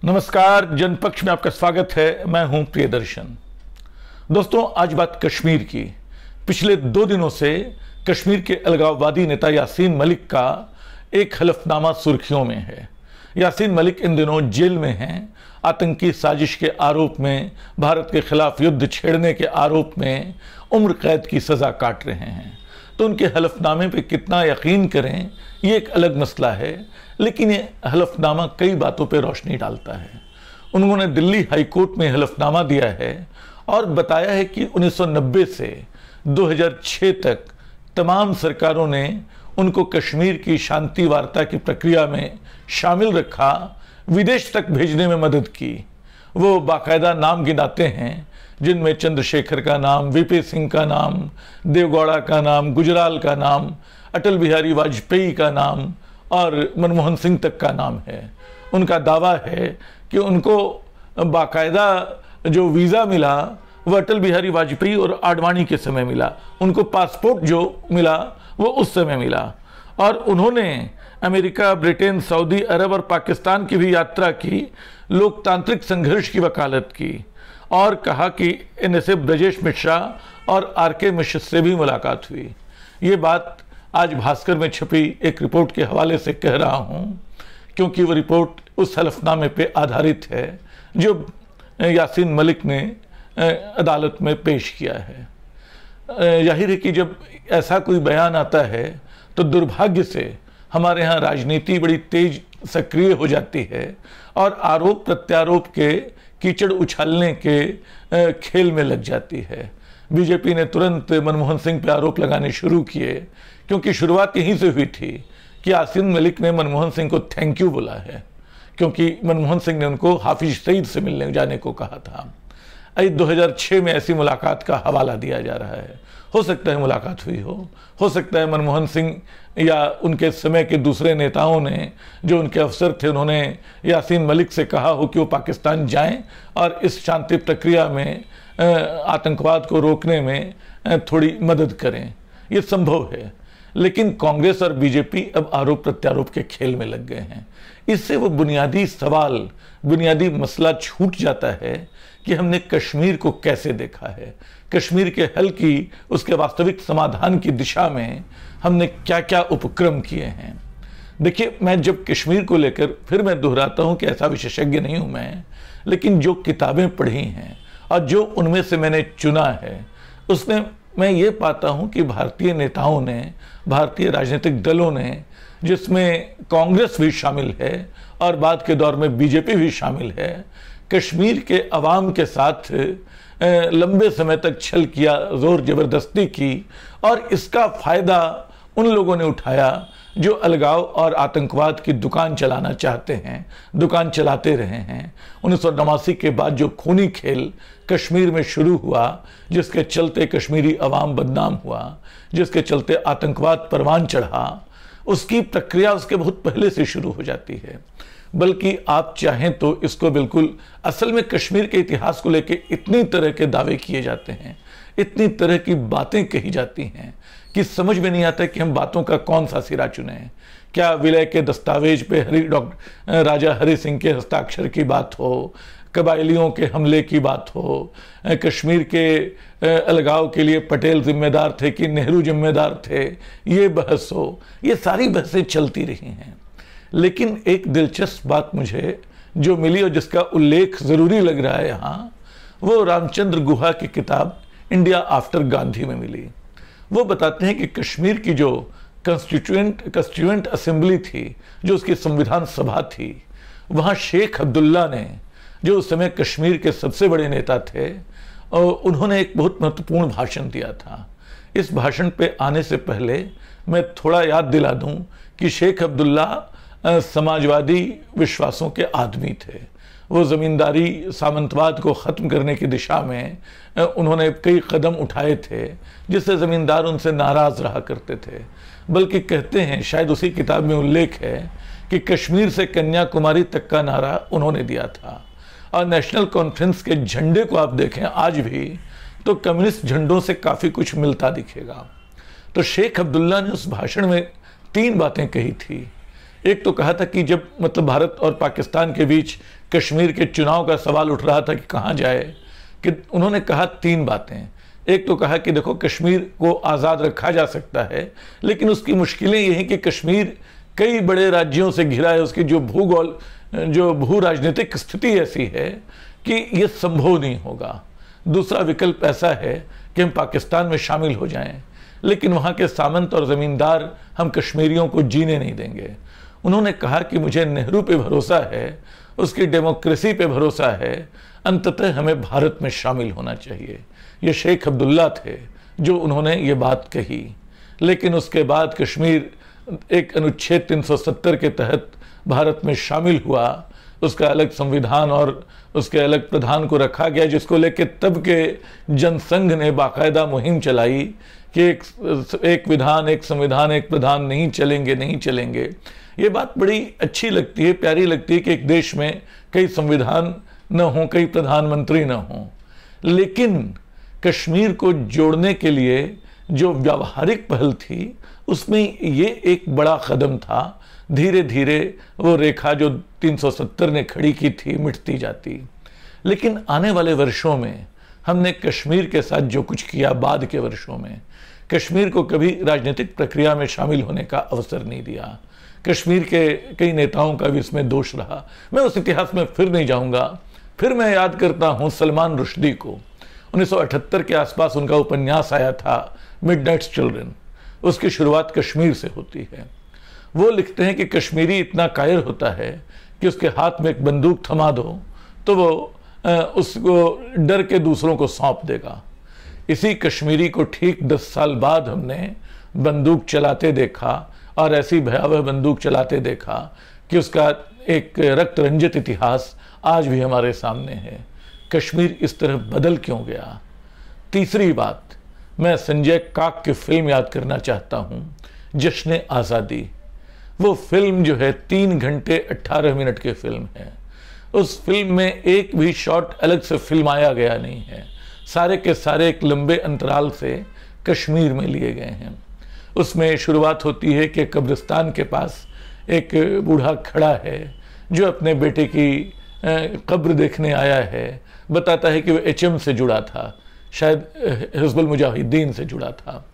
नमस्कार, जनपक्ष में आपका स्वागत है। मैं हूं प्रियदर्शन। दोस्तों, आज बात कश्मीर की। पिछले 2 दिनों से कश्मीर के अलगाववादी नेता यासीन मलिक का एक हलफनामा सुर्खियों में है। यासीन मलिक इन दिनों जेल में हैं। आतंकी साजिश के आरोप में, भारत के खिलाफ युद्ध छेड़ने के आरोप में उम्र कैद की सजा काट रहे हैं। तो उनके हलफनामे पे कितना यकीन करें, ये एक अलग मसला है, लेकिन ये हलफनामा कई बातों पे रोशनी डालता है। उन्होंने दिल्ली हाई कोर्ट में हलफनामा दिया है और बताया है कि 1990 से 2006 तक तमाम सरकारों ने उनको कश्मीर की शांति वार्ता की प्रक्रिया में शामिल रखा, विदेश तक भेजने में मदद की। वो बाकायदा नाम गिनाते हैं, जिनमें चंद्रशेखर का नाम, वीपी सिंह का नाम, देवगौड़ा का नाम, गुजराल का नाम, अटल बिहारी वाजपेयी का नाम और मनमोहन सिंह तक का नाम है। उनका दावा है कि उनको बाकायदा जो वीज़ा मिला वो अटल बिहारी वाजपेयी और आडवाणी के समय मिला। उनको पासपोर्ट जो मिला वो उस समय मिला। और उन्होंने अमेरिका, ब्रिटेन, सऊदी अरब और पाकिस्तान की भी यात्रा की, लोकतांत्रिक संघर्ष की वकालत की और कहा कि इनसे ब्रजेश मिश्रा और आर.के. मिश्र से भी मुलाकात हुई। ये बात आज भास्कर में छपी एक रिपोर्ट के हवाले से कह रहा हूं, क्योंकि वो रिपोर्ट उस हलफनामे पे आधारित है जो यासीन मलिक ने अदालत में पेश किया है। जाहिर है कि जब ऐसा कोई बयान आता है तो दुर्भाग्य से हमारे यहाँ राजनीति बड़ी तेज सक्रिय हो जाती है और आरोप प्रत्यारोप के कीचड़ उछालने के खेल में लग जाती है। बीजेपी ने तुरंत मनमोहन सिंह पे आरोप लगाने शुरू किए, क्योंकि शुरुआत यहीं से हुई थी कि यासीन मलिक ने मनमोहन सिंह को थैंक यू बोला है, क्योंकि मनमोहन सिंह ने उनको हाफिज सईद से मिलने जाने को कहा था। 2006 में ऐसी मुलाकात का हवाला दिया जा रहा है। हो सकता है मुलाकात हुई हो सकता है मनमोहन सिंह या उनके समय के दूसरे नेताओं ने, जो उनके अफसर थे, उन्होंने यासीन मलिक से कहा हो कि वो पाकिस्तान जाएं और इस शांति प्रक्रिया में आतंकवाद को रोकने में थोड़ी मदद करें। ये संभव है, लेकिन कांग्रेस और बीजेपी अब आरोप प्रत्यारोप के खेल में लग गए हैं। इससे वो बुनियादी सवाल, बुनियादी मसला छूट जाता है कि हमने कश्मीर को कैसे देखा है, कश्मीर के हल की, उसके वास्तविक समाधान की दिशा में हमने क्या क्या उपक्रम किए हैं। देखिए, मैं जब कश्मीर को लेकर, फिर मैं दोहराता हूं कि ऐसा विशेषज्ञ नहीं हूं मैं, लेकिन जो किताबें पढ़ी हैं और जो उनमें से मैंने चुना है, उसमें मैं ये पाता हूं कि भारतीय नेताओं ने, भारतीय राजनीतिक दलों ने, जिसमें कांग्रेस भी शामिल है और बाद के दौर में बीजेपी भी शामिल है, कश्मीर के अवाम के साथ लंबे समय तक छल किया, जोर जबरदस्ती की, और इसका फायदा उन लोगों ने उठाया जो अलगाव और आतंकवाद की दुकान चलाना चाहते हैं, दुकान चलाते रहे हैं। 1989 के बाद जो खूनी खेल कश्मीर में शुरू हुआ, जिसके चलते कश्मीरी अवाम बदनाम हुआ, जिसके चलते आतंकवाद परवान चढ़ा, उसकी प्रक्रिया उसके बहुत पहले से शुरू हो जाती है। बल्कि आप चाहें तो इसको बिल्कुल, असल में कश्मीर के इतिहास को लेकर इतनी तरह के दावे किए जाते हैं, इतनी तरह की बातें कही जाती हैं कि समझ में नहीं आता कि हम बातों का कौन सा सिरा चुने। क्या विलय के दस्तावेज पे राजा हरि सिंह के हस्ताक्षर की बात हो, कबायलियों के हमले की बात हो, कश्मीर के अलगाव के लिए पटेल जिम्मेदार थे कि नेहरू जिम्मेदार थे, ये बहस हो, ये सारी बहसें चलती रही हैं। लेकिन एक दिलचस्प बात मुझे जो मिली और जिसका उल्लेख ज़रूरी लग रहा है यहाँ, वो रामचंद्र गुहा की किताब इंडिया आफ्टर गांधी में मिली। वो बताते हैं कि कश्मीर की जो कंस्टिट्यूएंट असेंबली थी, जो उसकी संविधान सभा थी, वहाँ शेख अब्दुल्ला ने, जो उस समय कश्मीर के सबसे बड़े नेता थे, उन्होंने एक बहुत महत्वपूर्ण भाषण दिया था। इस भाषण पे आने से पहले मैं थोड़ा याद दिला दूं कि शेख अब्दुल्ला समाजवादी विश्वासों के आदमी थे। वो ज़मींदारी सामंतवाद को ख़त्म करने की दिशा में उन्होंने कई कदम उठाए थे, जिससे ज़मींदार उनसे नाराज़ रहा करते थे। बल्कि कहते हैं, शायद उसी किताब में उल्लेख है, कि कश्मीर से कन्याकुमारी तक का नारा उन्होंने दिया था। और नेशनल कॉन्फ्रेंस के झंडे को आप देखें आज भी, तो कम्युनिस्ट झंडों से काफ़ी कुछ मिलता दिखेगा। तो शेख अब्दुल्ला ने उस भाषण में 3 बातें कही थी। एक तो कहा था कि जब भारत और पाकिस्तान के बीच कश्मीर के चुनाव का सवाल उठ रहा था कि कहाँ जाए, कि उन्होंने कहा 3 बातें। एक तो कहा कि देखो कश्मीर को आज़ाद रखा जा सकता है, लेकिन उसकी मुश्किलें ये हैं कि कश्मीर कई बड़े राज्यों से घिरा है, उसकी जो भू राजनीतिक स्थिति ऐसी है कि ये संभव नहीं होगा। दूसरा विकल्प ऐसा है कि हम पाकिस्तान में शामिल हो जाएं, लेकिन वहाँ के सामंत और ज़मींदार हम कश्मीरियों को जीने नहीं देंगे। उन्होंने कहा कि मुझे नेहरू पे भरोसा है, उसकी डेमोक्रेसी पे भरोसा है, अंततः हमें भारत में शामिल होना चाहिए। ये शेख अब्दुल्ला थे जो उन्होंने ये बात कही। लेकिन उसके बाद कश्मीर एक अनुच्छेद 370 के तहत भारत में शामिल हुआ, उसका अलग संविधान और उसके अलग प्रधान को रखा गया, जिसको लेकर तब के जनसंघ ने बाकायदा मुहिम चलाई कि एक विधान एक संविधान एक प्रधान नहीं चलेंगे। ये बात बड़ी अच्छी लगती है, प्यारी लगती है कि एक देश में कई संविधान न हो, कई प्रधानमंत्री न हो, लेकिन कश्मीर को जोड़ने के लिए जो व्यावहारिक पहल थी उसमें ये एक बड़ा कदम था। धीरे धीरे वो रेखा जो 370 ने खड़ी की थी मिटती जाती। लेकिन आने वाले वर्षों में हमने कश्मीर के साथ जो कुछ किया, बाद के वर्षों में कश्मीर को कभी राजनीतिक प्रक्रिया में शामिल होने का अवसर नहीं दिया। कश्मीर के कई नेताओं का भी इसमें दोष रहा। मैं उस इतिहास में फिर नहीं जाऊंगा। फिर मैं याद करता हूं सलमान रुश्दी को। 1978 के आसपास उनका उपन्यास आया था मिडनाइट चिल्ड्रन। उसकी शुरुआत कश्मीर से होती है। वो लिखते हैं कि कश्मीरी इतना कायर होता है कि उसके हाथ में एक बंदूक थमा दो तो वो उसको डर के दूसरों को सौंप देगा। इसी कश्मीरी को ठीक 10 साल बाद हमने बंदूक चलाते देखा, और ऐसी भयावह बंदूक चलाते देखा कि उसका एक रक्त रंजित इतिहास आज भी हमारे सामने है। कश्मीर इस तरह बदल क्यों गया? तीसरी बात, मैं संजय काक की फिल्म याद करना चाहता हूँ, जश्न आज़ादी। वो फिल्म जो है 3 घंटे 18 मिनट की फिल्म है। उस फिल्म में एक भी शॉट अलग से फिल्माया गया नहीं है। सारे के सारे एक लंबे अंतराल से कश्मीर में लिए गए हैं। उसमें शुरुआत होती है कि कब्रिस्तान के पास एक बूढ़ा खड़ा है जो अपने बेटे की कब्र देखने आया है। बताता है कि वो HM से जुड़ा था, शायद हिज़्बुल मुजाहिदीन से जुड़ा था।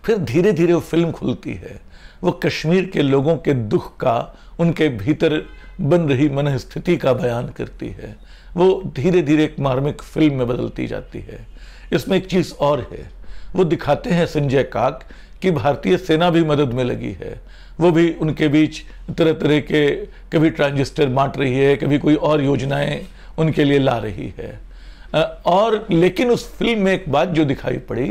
फिर धीरे धीरे वो फिल्म खुलती है। वो कश्मीर के लोगों के दुख का, उनके भीतर बन रही मन स्थिति का बयान करती है। वो धीरे धीरे एक मार्मिक फिल्म में बदलती जाती है। इसमें एक चीज़ और है, वो दिखाते हैं संजय काक कि भारतीय सेना भी मदद में लगी है। वो भी उनके बीच तरह तरह के, कभी ट्रांजिस्टर बांट रही है, कभी कोई और योजनाएं उनके लिए ला रही है। और लेकिन उस फिल्म में एक बात जो दिखाई पड़ी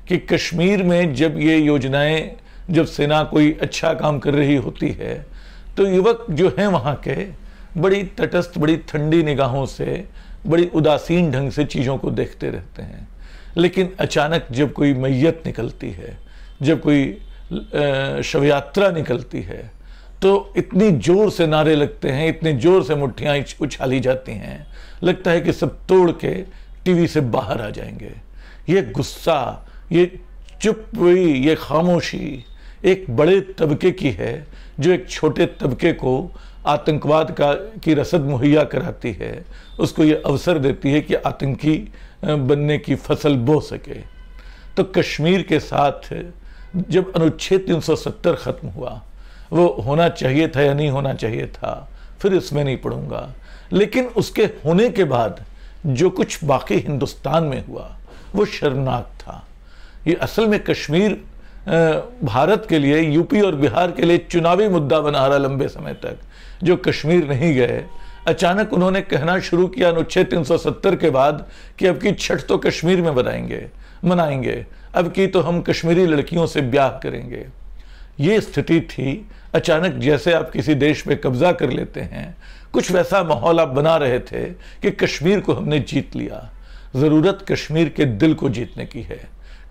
कि कश्मीर में जब ये योजनाएं, जब सेना कोई अच्छा काम कर रही होती है तो युवक जो हैं वहाँ के बड़ी तटस्थ, बड़ी ठंडी निगाहों से, बड़ी उदासीन ढंग से चीज़ों को देखते रहते हैं। लेकिन अचानक जब कोई मैयत निकलती है, जब कोई शव यात्रा निकलती है, तो इतनी जोर से नारे लगते हैं, इतनी जोर से मुट्ठियाँ उछाली जाती हैं, लगता है कि सब तोड़ के टीवी से बाहर आ जाएंगे। ये गुस्सा, ये चुप हुई, ये खामोशी एक बड़े तबके की है जो एक छोटे तबके को आतंकवाद की रसद मुहैया कराती है, उसको ये अवसर देती है कि आतंकी बनने की फसल बो सके। तो कश्मीर के साथ जब अनुच्छेद 370 खत्म हुआ, वो होना चाहिए था या नहीं होना चाहिए था, फिर इसमें नहीं पढ़ूंगा। लेकिन उसके होने के बाद जो कुछ बाकी हिंदुस्तान में हुआ वो शर्मनाक था। ये असल में कश्मीर भारत के लिए, यूपी और बिहार के लिए चुनावी मुद्दा बना रहा लंबे समय तक। जो कश्मीर नहीं गए, अचानक उन्होंने कहना शुरू किया अनुच्छेद 370 के बाद कि अब की छठ तो कश्मीर में मनाएंगे, अब की तो हम कश्मीरी लड़कियों से ब्याह करेंगे। ये स्थिति थी। अचानक जैसे आप किसी देश पे कब्जा कर लेते हैं, कुछ वैसा माहौल आप बना रहे थे कि कश्मीर को हमने जीत लिया। ज़रूरत कश्मीर के दिल को जीतने की है।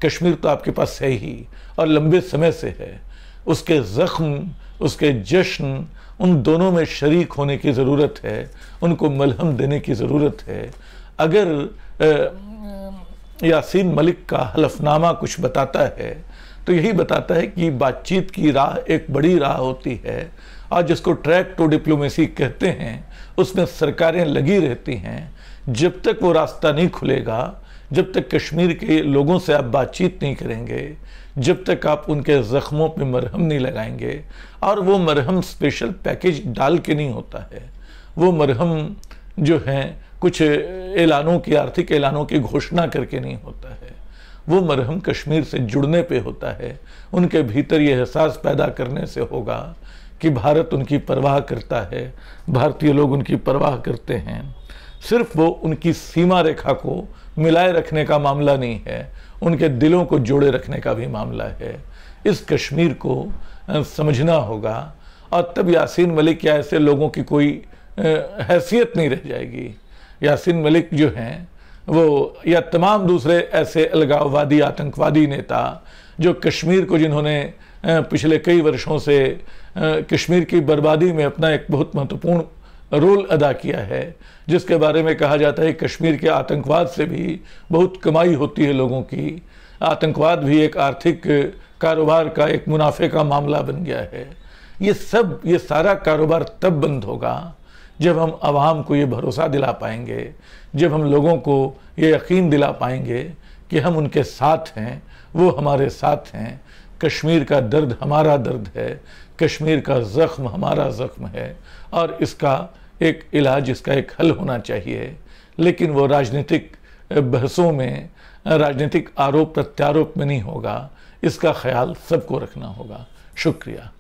कश्मीर तो आपके पास है ही और लंबे समय से है। उसके ज़ख्म, उसके जश्न, उन दोनों में शरीक होने की ज़रूरत है, उनको मलहम देने की ज़रूरत है। अगर यासीन मलिक का हलफनामा कुछ बताता है तो यही बताता है कि बातचीत की राह एक बड़ी राह होती है, और जिसको ट्रैक टू डिप्लोमेसी कहते हैं उसमें सरकारें लगी रहती हैं। जब तक वो रास्ता नहीं खुलेगा, जब तक कश्मीर के लोगों से आप बातचीत नहीं करेंगे, जब तक आप उनके ज़ख्मों पे मरहम नहीं लगाएंगे, और वो मरहम स्पेशल पैकेज डाल के नहीं होता है, वो मरहम जो है कुछ ऐलानों की, आर्थिक ऐलानों की घोषणा करके नहीं होता है, वो मरहम कश्मीर से जुड़ने पे होता है। उनके भीतर ये एहसास पैदा करने से होगा कि भारत उनकी परवाह करता है, भारतीय लोग उनकी परवाह करते हैं। सिर्फ वो उनकी सीमा रेखा को मिलाए रखने का मामला नहीं है, उनके दिलों को जोड़े रखने का भी मामला है। इस कश्मीर को समझना होगा, और तब यासीन मलिक या ऐसे लोगों की कोई हैसियत नहीं रह जाएगी। यासीन मलिक जो हैं वो, या तमाम दूसरे ऐसे अलगाववादी आतंकवादी नेता जो कश्मीर को, जिन्होंने पिछले कई वर्षों से कश्मीर की बर्बादी में अपना एक बहुत महत्वपूर्ण रोल अदा किया है, जिसके बारे में कहा जाता है कश्मीर के आतंकवाद से भी बहुत कमाई होती है लोगों की, आतंकवाद भी एक आर्थिक कारोबार का, एक मुनाफे का मामला बन गया है। ये सारा कारोबार तब बंद होगा जब हम आवाम को ये भरोसा दिला पाएंगे, जब हम लोगों को ये यकीन दिला पाएंगे कि हम उनके साथ हैं, वो हमारे साथ हैं। कश्मीर का दर्द हमारा दर्द है, कश्मीर का ज़ख्म हमारा ज़ख्म है, और इसका एक इलाज, इसका एक हल होना चाहिए। लेकिन वो राजनीतिक बहसों में, राजनीतिक आरोप प्रत्यारोप में नहीं होगा। इसका ख्याल सबको रखना होगा। शुक्रिया।